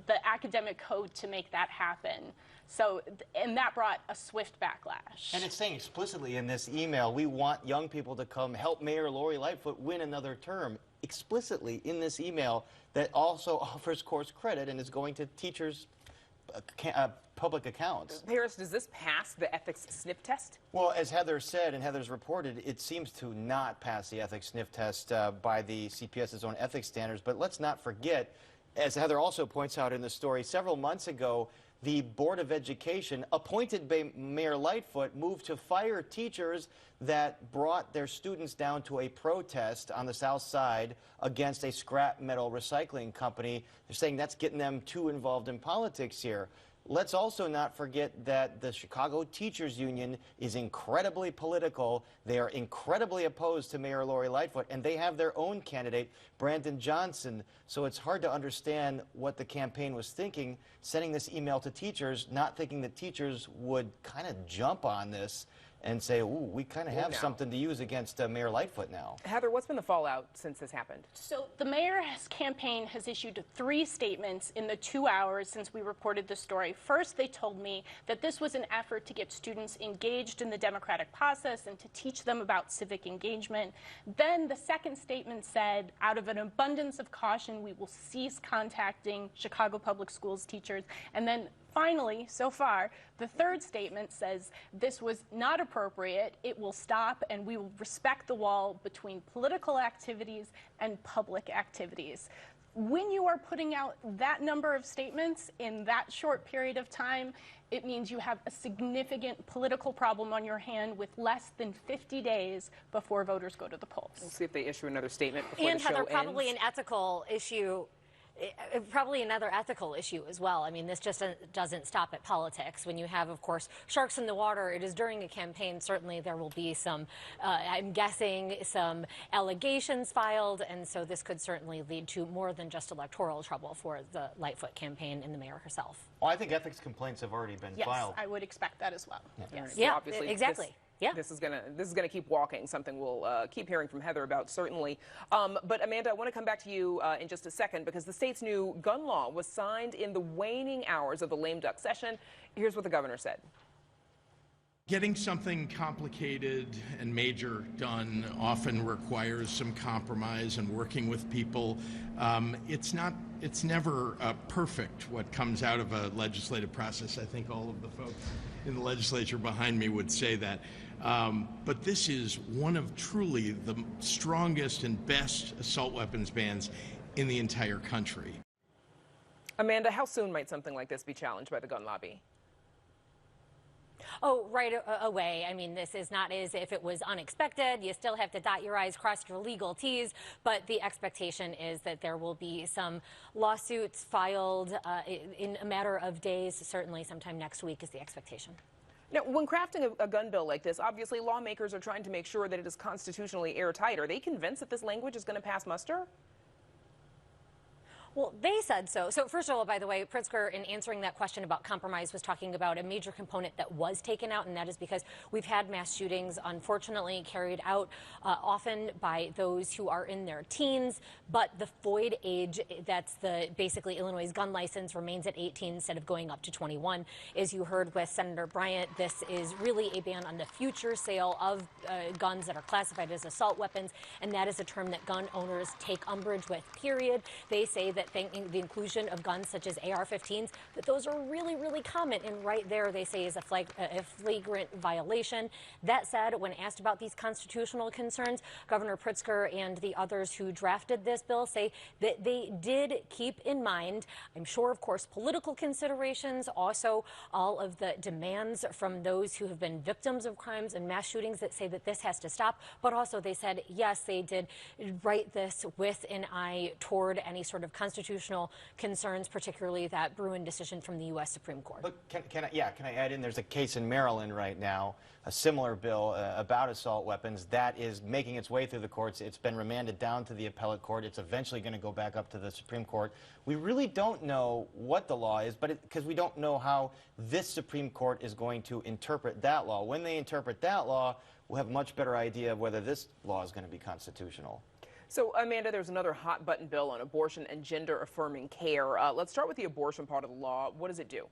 the academic code to make that happen. So, and that brought a swift backlash. And it's saying explicitly in this email, we want young people to come help Mayor Lori Lightfoot win another term. Explicitly in this email that also offers course credit and is going to teachers' public accounts. Paris, does this pass the ethics sniff test? Well, as Heather said and Heather's reported, it seems to not pass the ethics sniff test by the CPS's own ethics standards. But let's not forget, as Heather also points out in the story, several months ago, the Board of Education, appointed by Mayor Lightfoot, moved to fire teachers that brought their students down to a protest on the South Side against a scrap metal recycling company. They're saying that's getting them too involved in politics here. Let's also not forget that the Chicago Teachers Union is incredibly political. They are incredibly opposed to Mayor Lori Lightfoot, and they have their own candidate, Brandon Johnson. So it's hard to understand what the campaign was thinking, sending this email to teachers, not thinking that teachers would kind of jump on this and say, ooh, we kind of have something to use against Mayor Lightfoot now. Heather, what's been the fallout since this happened? So the mayor's campaign has issued 3 statements in the 2 hours since we reported the story. First, they told me that this was an effort to get students engaged in the democratic process and to teach them about civic engagement. Then the second statement said, out of an abundance of caution, we will cease contacting Chicago Public Schools teachers. And then finally, so far, the third statement says this was not appropriate, it will stop, and we will respect the wall between political activities and public activities. When you are putting out that number of statements in that short period of time, it means you have a significant political problem on your hand with less than 50 days before voters go to the polls. We'll see if they issue another statement before the show Heather, ends. probably an ethical issue. Probably another ethical issue as well. I mean, this just doesn't stop at politics. When you have, of course, sharks in the water, it is during a campaign. Certainly there will be some, I'm guessing, some allegations filed, and so this could certainly lead to more than just electoral trouble for the Lightfoot campaign and the mayor herself. Well, I think ethics complaints have already been filed. Yes, I would expect that as well. Yes. Yeah, So obviously exactly. This is gonna keep walking. Something we'll keep hearing from Heather about, certainly. But Amanda, I want to come back to you in just a second because the state's new gun law was signed in the waning hours of the lame duck session. Here's what the governor said. Getting something complicated and major done often requires some compromise and working with people. It's never perfect what comes out of a legislative process. I think all of the folks in the legislature behind me would say that. But this is one of truly the strongest and best assault weapons bans in the entire country. Amanda, how soon might something like this be challenged by the gun lobby? Oh, right away. I mean, this is not as if it was unexpected. You still have to dot your I's, cross your legal T's, but the expectation is that there will be some lawsuits filed in a matter of days. Certainly sometime next week is the expectation. Now, when crafting a gun bill like this, obviously lawmakers are trying to make sure that it is constitutionally airtight. Are they convinced that this language is going to pass muster? Well, they said so. So first of all, by the way, Pritzker, in answering that question about compromise, was talking about a major component that was taken out, and that is because we've had mass shootings, unfortunately, carried out often by those who are in their teens, but the FOID age, that's basically Illinois' gun license, remains at 18 instead of going up to 21. As you heard with Senator Bryant, this is really a ban on the future sale of guns that are classified as assault weapons, and that is a term that gun owners take umbrage with, period. They say that that the inclusion of guns such as AR-15s, that those are really, really common, and right there they say is a flagrant violation. That said, when asked about these constitutional concerns, Governor Pritzker and the others who drafted this bill say that they did keep in mind, I'm sure, of course, political considerations, also all of the demands from those who have been victims of crimes and mass shootings that say that this has to stop. But also they said, yes, they did write this with an eye toward any sort of constitutional concerns, particularly that Bruin decision from the U.S. Supreme Court. But can I add in, there's a case in Maryland right now, a similar bill about assault weapons that is making its way through the courts. It's been remanded down to the appellate court. It's eventually going to go back up to the Supreme Court. We really don't know what the law is, but because we don't know how this Supreme Court is going to interpret that law. When they interpret that law, we'll have a much better idea of whether this law is going to be constitutional. So, Amanda, there's another hot-button bill on abortion and gender-affirming care. Let's start with the abortion part of the law. What does it do?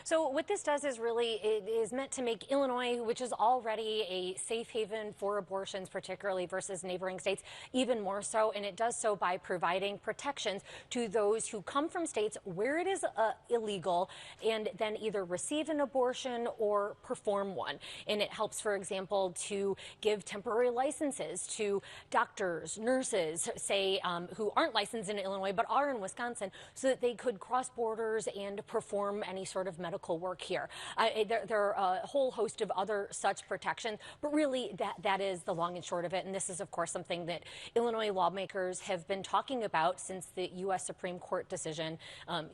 So what this does is really, it is meant to make Illinois, which is already a safe haven for abortions, particularly versus neighboring states, even more so. And it does so by providing protections to those who come from states where it is illegal and then either receive an abortion or perform one. And it helps, for example, to give temporary licenses to doctors, nurses, say, who aren't licensed in Illinois but are in Wisconsin, so that they could cross borders and perform any sort of medical work here. There are a whole host of other such protections, but really that is the long and short of it. And this is, of course, something that Illinois lawmakers have been talking about since the U.S. Supreme Court decision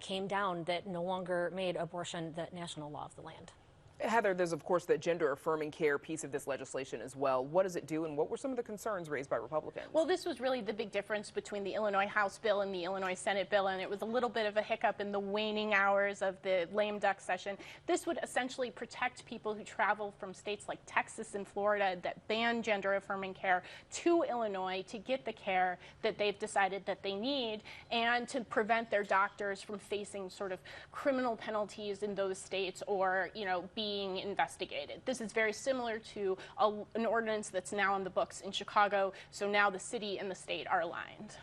came down that no longer made abortion the national law of the land. Heather, there's, of course, the gender-affirming care piece of this legislation as well. What does it do, and what were some of the concerns raised by Republicans? Well, this was really the big difference between the Illinois House bill and the Illinois Senate bill, and it was a little bit of a hiccup in the waning hours of the lame duck session. This would essentially protect people who travel from states like Texas and Florida that ban gender-affirming care to Illinois to get the care that they've decided that they need, and to prevent their doctors from facing sort of criminal penalties in those states or, you know, being investigated. This is very similar to an ordinance that's now in the books in Chicago, so now the city and the state are aligned.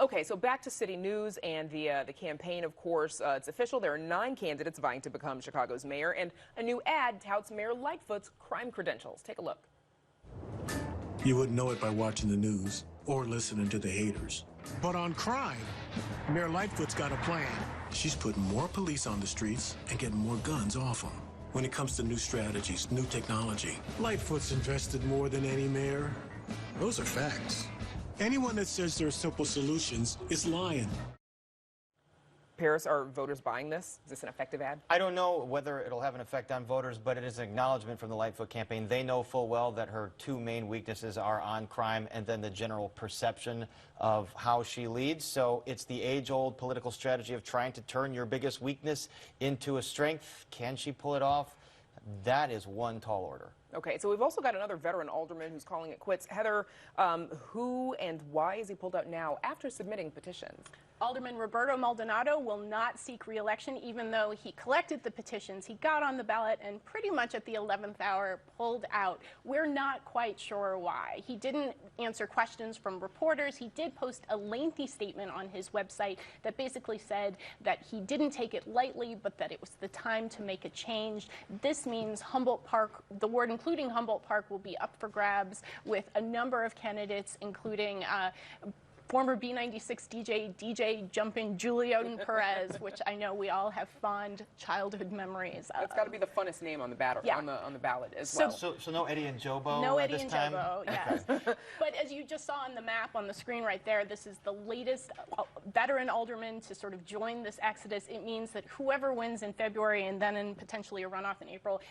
Okay, so back to city news and the campaign, of course. It's official. There are 9 candidates vying to become Chicago's mayor, and a new ad touts Mayor Lightfoot's crime credentials. Take a look. You wouldn't know it by watching the news or listening to the haters. But on crime, Mayor Lightfoot's got a plan. She's putting more police on the streets and getting more guns off them. When it comes to new strategies, new technology, Lightfoot's invested more than any mayor. Those are facts. Anyone that says there are simple solutions is lying. Paris, are voters buying this? Is this an effective ad? I don't know whether it'll have an effect on voters, but it is an acknowledgement from the Lightfoot campaign. They know full well that her 2 main weaknesses are on crime and then the general perception of how she leads. So it's the age-old political strategy of trying to turn your biggest weakness into a strength. Can she pull it off? That is one tall order. Okay, so we've also got another veteran alderman who's calling it quits. Heather, who and why is he pulled out now after submitting petitions? Alderman Roberto Maldonado will not seek re-election, even though he collected the petitions. He got on the ballot and pretty much at the 11th hour pulled out. We're not quite sure why. He didn't answer questions from reporters. He did post a lengthy statement on his website that basically said that he didn't take it lightly, but that it was the time to make a change. This means Humboldt Park, the ward including Humboldt Park, will be up for grabs with a number of candidates, including former B96 DJ Jumpin' Julian Perez, which I know we all have fond childhood memories of. It's got to be the funnest name on the ballot, on the ballot as So, well. so no Eddie and Jobo No at Eddie this and time? Jobo, yes. But as you just saw on the map on the screen right there, this is the latest veteran alderman to sort of join this exodus. It means that whoever wins in February and then in potentially a runoff in April,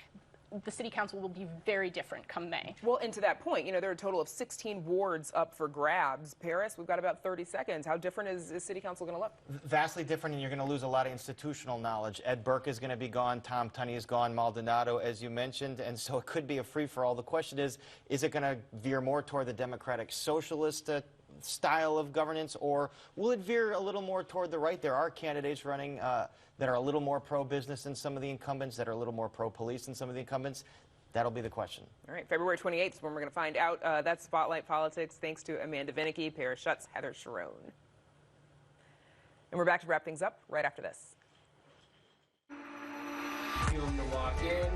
the city council will be very different come May. Well, and to that point, you know, there are a total of 16 wards up for grabs. Paris, we've got about 30 seconds. How different is city council going to look? Vastly different, and you're going to lose a lot of institutional knowledge. Ed Burke is going to be gone. Tom Tunney is gone. Maldonado, as you mentioned. And so it could be a free-for-all. The question is it going to veer more toward the democratic socialist style of governance, or will it veer a little more toward the right? There are candidates running that are a little more pro-business than some of the incumbents, that are a little more pro-police than some of the incumbents. That'll be the question. All right, February 28th is when we're going to find out. That's Spotlight Politics. Thanks to Amanda Vinicky, Paris Schutz, Heather Sharon. And we're back to wrap things up right after this. Film to walk in.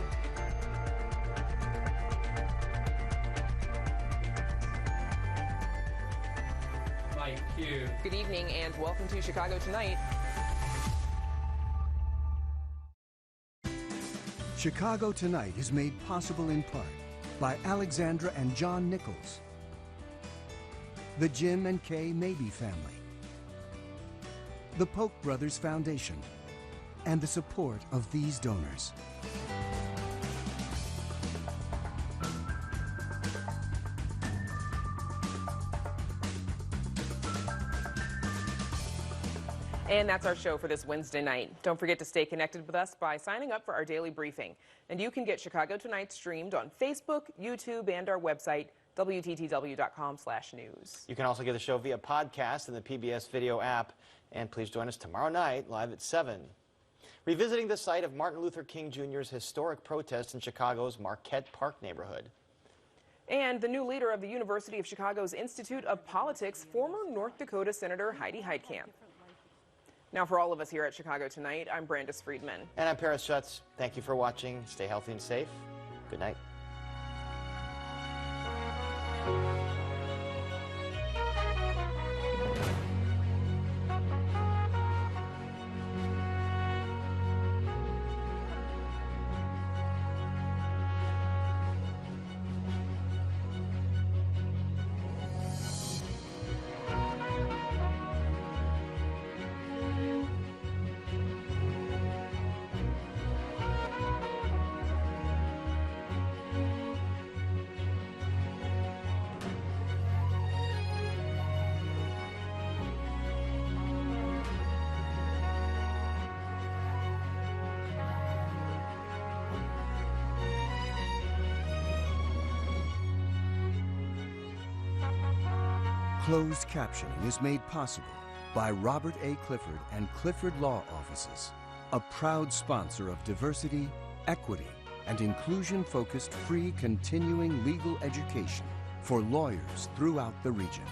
Mike Q. Good evening and welcome to Chicago Tonight. Chicago Tonight is made possible in part by Alexandra and John Nichols, the Jim and Kay Mabee family, the Polk Brothers Foundation, and the support of these donors. And that's our show for this Wednesday night. Don't forget to stay connected with us by signing up for our daily briefing. And you can get Chicago Tonight streamed on Facebook, YouTube, and our website, WTTW.com/news. You can also get the show via podcast in the PBS video app. And please join us tomorrow night, live at 7. Revisiting the site of Martin Luther King Jr.'s historic protest in Chicago's Marquette Park neighborhood. And the new leader of the University of Chicago's Institute of Politics, former North Dakota Senator Heidi Heitkamp. Now, for all of us here at Chicago Tonight, I'm Brandis Friedman. And I'm Paris Schutz. Thank you for watching. Stay healthy and safe. Good night. Closed captioning is made possible by Robert A. Clifford and Clifford Law Offices, a proud sponsor of diversity, equity, and inclusion-focused free continuing legal education for lawyers throughout the region.